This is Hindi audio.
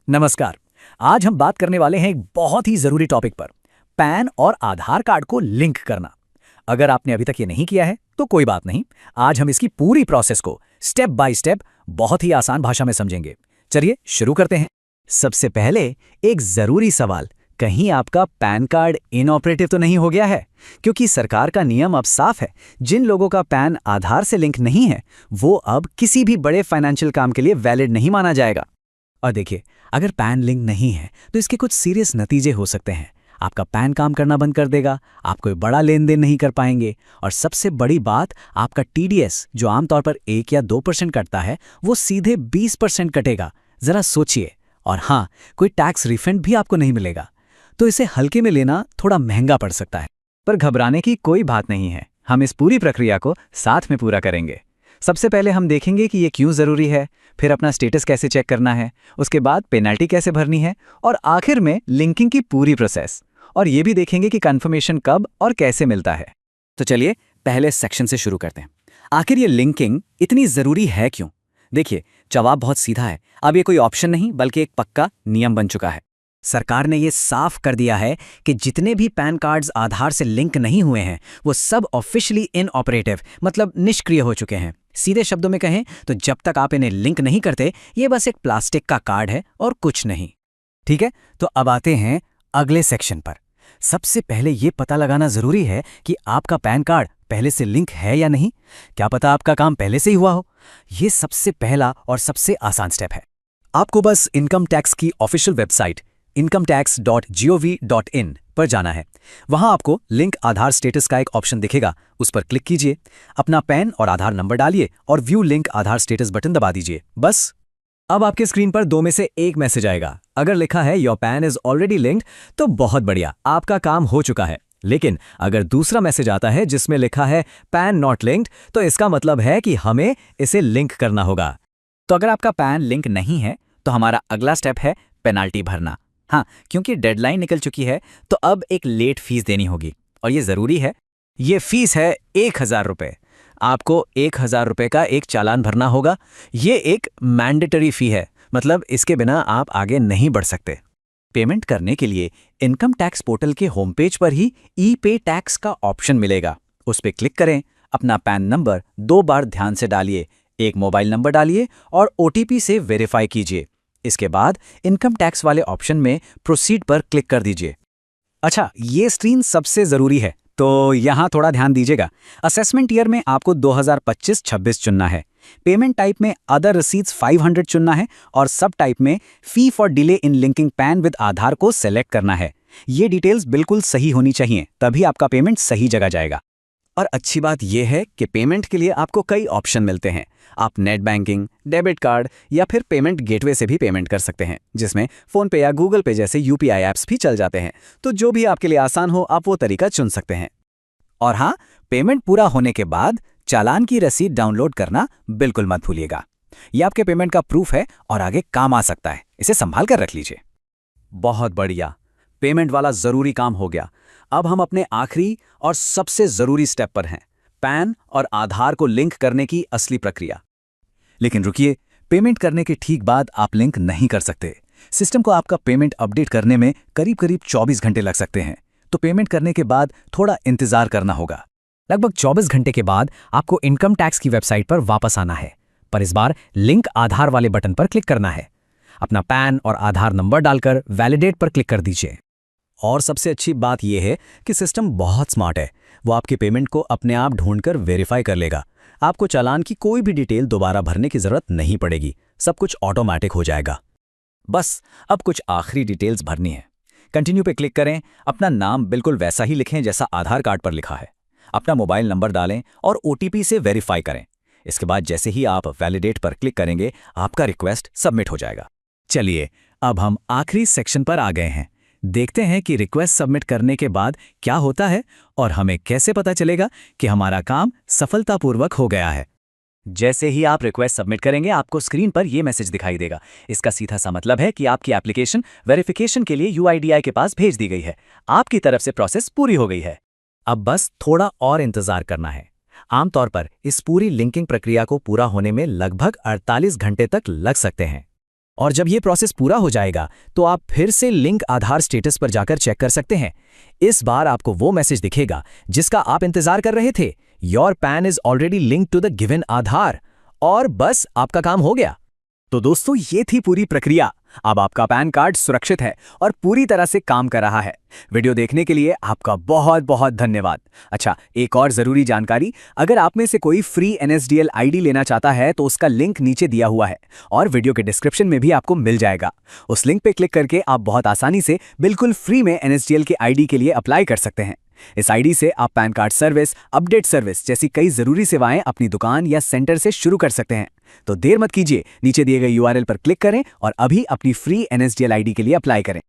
नमस्कार। आज हम बात करने वाले हैं एक बहुत ही जरूरी टॉपिक पर, पैन और आधार कार्ड को लिंक करना। अगर आपने अभी तक ये नहीं किया है तो कोई बात नहीं। आज हम इसकी पूरी प्रोसेस को स्टेप बाय स्टेप बहुत ही आसान भाषा में समझेंगे। चलिए शुरू करते हैं। सबसे पहले एक जरूरी सवाल, कहीं आपका पैन कार्ड इनऑपरेटिव तो नहीं हो गया है? क्योंकि सरकार का नियम अब साफ है, जिन लोगों का पैन आधार से लिंक नहीं है वो अब किसी भी बड़े फाइनेंशियल काम के लिए वैलिड नहीं माना जाएगा। और देखिए, अगर पैन लिंक नहीं है तो इसके कुछ सीरियस नतीजे हो सकते हैं। आपका पैन काम करना बंद कर देगा, आप कोई बड़ा लेन देन नहीं कर पाएंगे, और सबसे बड़ी बात, आपका टीडीएस जो आमतौर पर 1 या 2% कटता है वो सीधे 20% कटेगा। जरा सोचिए। और हाँ, कोई टैक्स रिफंड भी आपको नहीं मिलेगा। तो इसे हल्के में लेना थोड़ा महंगा पड़ सकता है, पर घबराने की कोई बात नहीं है। हम इस पूरी प्रक्रिया को साथ में पूरा करेंगे। सबसे पहले हम देखेंगे कि ये क्यों ज़रूरी है, फिर अपना स्टेटस कैसे चेक करना है, उसके बाद पेनल्टी कैसे भरनी है, और आखिर में लिंकिंग की पूरी प्रोसेस। और ये भी देखेंगे कि कंफर्मेशन कब और कैसे मिलता है। तो चलिए पहले सेक्शन से शुरू करते हैं। आखिर ये लिंकिंग इतनी ज़रूरी है क्यों? देखिए, जवाब बहुत सीधा है। अब ये कोई ऑप्शन नहीं बल्कि एक पक्का नियम बन चुका है। सरकार ने ये साफ कर दिया है कि जितने भी पैन कार्ड्स आधार से लिंक नहीं हुए हैं वो सब ऑफिशियली इनऑपरेटिव, मतलब निष्क्रिय हो चुके हैं। सीधे शब्दों में कहें तो जब तक आप इन्हें लिंक नहीं करते, ये बस एक प्लास्टिक का कार्ड है और कुछ नहीं। ठीक है, तो अब आते हैं अगले सेक्शन पर। सबसे पहले ये पता लगाना जरूरी है कि आपका पैन कार्ड पहले से लिंक है या नहीं। क्या पता आपका काम पहले से ही हुआ हो। ये सबसे पहला और सबसे आसान स्टेप है। आपको बस इनकम टैक्स की ऑफिशियल वेबसाइट incometax.gov.in पर जाना है। वहां आपको लिंक आधार स्टेटस का एक ऑप्शन दिखेगा, उस पर क्लिक कीजिए, अपना पैन और आधार नंबर डालिए और व्यू लिंक आधार स्टेटस बटन दबा दीजिए। बस अब आपके स्क्रीन पर 2 में से एक मैसेज आएगा। अगर लिखा है your PAN is already linked तो बहुत बढ़िया, आपका काम हो चुका है। लेकिन अगर दूसरा मैसेज आता है जिसमें लिखा है पैन नॉट लिंक्ड, तो इसका मतलब है कि हमें इसे लिंक करना होगा। तो अगर आपका पैन लिंक नहीं है तो हमारा अगला स्टेप है पेनाल्टी भरना। हाँ, क्योंकि डेडलाइन निकल चुकी है तो अब एक लेट फीस देनी होगी, और ये ज़रूरी है। ये फीस है 1000 रुपये। आपको 1000 रुपये का एक चालान भरना होगा। ये एक मैंडेटरी फ़ी है, मतलब इसके बिना आप आगे नहीं बढ़ सकते। पेमेंट करने के लिए इनकम टैक्स पोर्टल के होम पेज पर ही ई पे टैक्स का ऑप्शन मिलेगा। उस पर क्लिक करें, अपना पैन नंबर 2 बार ध्यान से डालिए, एक मोबाइल नंबर डालिए और OTP से वेरीफाई कीजिए। इसके बाद इनकम टैक्स वाले ऑप्शन में प्रोसीड पर क्लिक कर दीजिए। अच्छा, ये स्क्रीन सबसे ज़रूरी है, तो यहाँ थोड़ा ध्यान दीजिएगा। असेसमेंट ईयर में आपको 2025-26 चुनना है। पेमेंट टाइप में अदर रिसीट्स 500 चुनना है और सब टाइप में fee for delay in linking PAN with Aadhaar को सेलेक्ट करना है। ये डिटेल्स बिल्कुल सही होनी चाहिए, तभी आपका पेमेंट सही जगह जाएगा। और अच्छी बात यह है कि पेमेंट के लिए आपको कई ऑप्शन मिलते हैं। आप नेट बैंकिंग, डेबिट कार्ड या फिर पेमेंट गेटवे से भी पेमेंट कर सकते हैं, जिसमें फ़ोन पे या गूगल पे जैसे UPI ऐप्स भी चल जाते हैं। तो जो भी आपके लिए आसान हो आप वो तरीका चुन सकते हैं। और हाँ, पेमेंट पूरा होने के बाद चालान की रसीद डाउनलोड करना बिल्कुल मत भूलिएगा। ये आपके पेमेंट का प्रूफ है और आगे काम आ सकता है, इसे संभाल कर रख लीजिए। बहुत बढ़िया, पेमेंट वाला ज़रूरी काम हो गया। अब हम अपने आखिरी और सबसे ज़रूरी स्टेप पर हैं, पैन और आधार को लिंक करने की असली प्रक्रिया। लेकिन रुकिए, पेमेंट करने के ठीक बाद आप लिंक नहीं कर सकते। सिस्टम को आपका पेमेंट अपडेट करने में करीब 24 घंटे लग सकते हैं। तो पेमेंट करने के बाद थोड़ा इंतजार करना होगा। लगभग 24 घंटे के बाद आपको इनकम टैक्स की वेबसाइट पर वापस आना है, पर इस बार लिंक आधार वाले बटन पर क्लिक करना है। अपना पैन और आधार नंबर डालकर वैलिडेट पर क्लिक कर दीजिए। और सबसे अच्छी बात यह है कि सिस्टम बहुत स्मार्ट है, वो आपके पेमेंट को अपने आप ढूंढकर वेरीफाई कर लेगा। आपको चालान की कोई भी डिटेल दोबारा भरने की जरूरत नहीं पड़ेगी, सब कुछ ऑटोमेटिक हो जाएगा। बस अब कुछ आखिरी डिटेल्स भरनी है। कंटिन्यू पे क्लिक करें, अपना नाम बिल्कुल वैसा ही लिखें जैसा आधार कार्ड पर लिखा है, अपना मोबाइल नंबर डालें और OTP से वेरीफाई करें। इसके बाद जैसे ही आप वैलिडेट पर क्लिक करेंगे, आपका रिक्वेस्ट सबमिट हो जाएगा। चलिए, अब हम आखिरी सेक्शन पर आ गए हैं। देखते हैं कि रिक्वेस्ट सबमिट करने के बाद क्या होता है और हमें कैसे पता चलेगा कि हमारा काम सफलतापूर्वक हो गया है। जैसे ही आप रिक्वेस्ट सबमिट करेंगे, आपको स्क्रीन पर यह मैसेज दिखाई देगा। इसका सीधा सा मतलब है कि आपकी एप्लीकेशन वेरिफिकेशन के लिए UIDAI के पास भेज दी गई है। आपकी तरफ से प्रोसेस पूरी हो गई है। अब बस थोड़ा और इंतजार करना है। आमतौर पर इस पूरी लिंकिंग प्रक्रिया को पूरा होने में लगभग 48 घंटे तक लग सकते हैं। और जब ये प्रोसेस पूरा हो जाएगा तो आप फिर से लिंक आधार स्टेटस पर जाकर चेक कर सकते हैं। इस बार आपको वो मैसेज दिखेगा जिसका आप इंतजार कर रहे थे, your PAN is already linked to the given Aadhaar. और बस आपका काम हो गया। तो दोस्तों, ये थी पूरी प्रक्रिया। अब आपका पैन कार्ड सुरक्षित है और पूरी तरह से काम कर रहा है। वीडियो देखने के लिए आपका बहुत बहुत धन्यवाद। अच्छा, एक और जरूरी जानकारी, अगर आप में से कोई फ्री NSDL आईडी लेना चाहता है तो उसका लिंक नीचे दिया हुआ है और वीडियो के डिस्क्रिप्शन में भी आपको मिल जाएगा। उस लिंक पे क्लिक करके आप बहुत आसानी से बिल्कुल फ्री में NSDL के आईडी के लिए अप्लाई कर सकते हैं। इस आईडी से आप pan card service, update service जैसी कई जरूरी सेवाएं अपनी दुकान या सेंटर से शुरू कर सकते हैं। तो देर मत कीजिए, नीचे दिए गए URL पर क्लिक करें और अभी अपनी फ्री NSDL आईडी के लिए अप्लाई करें।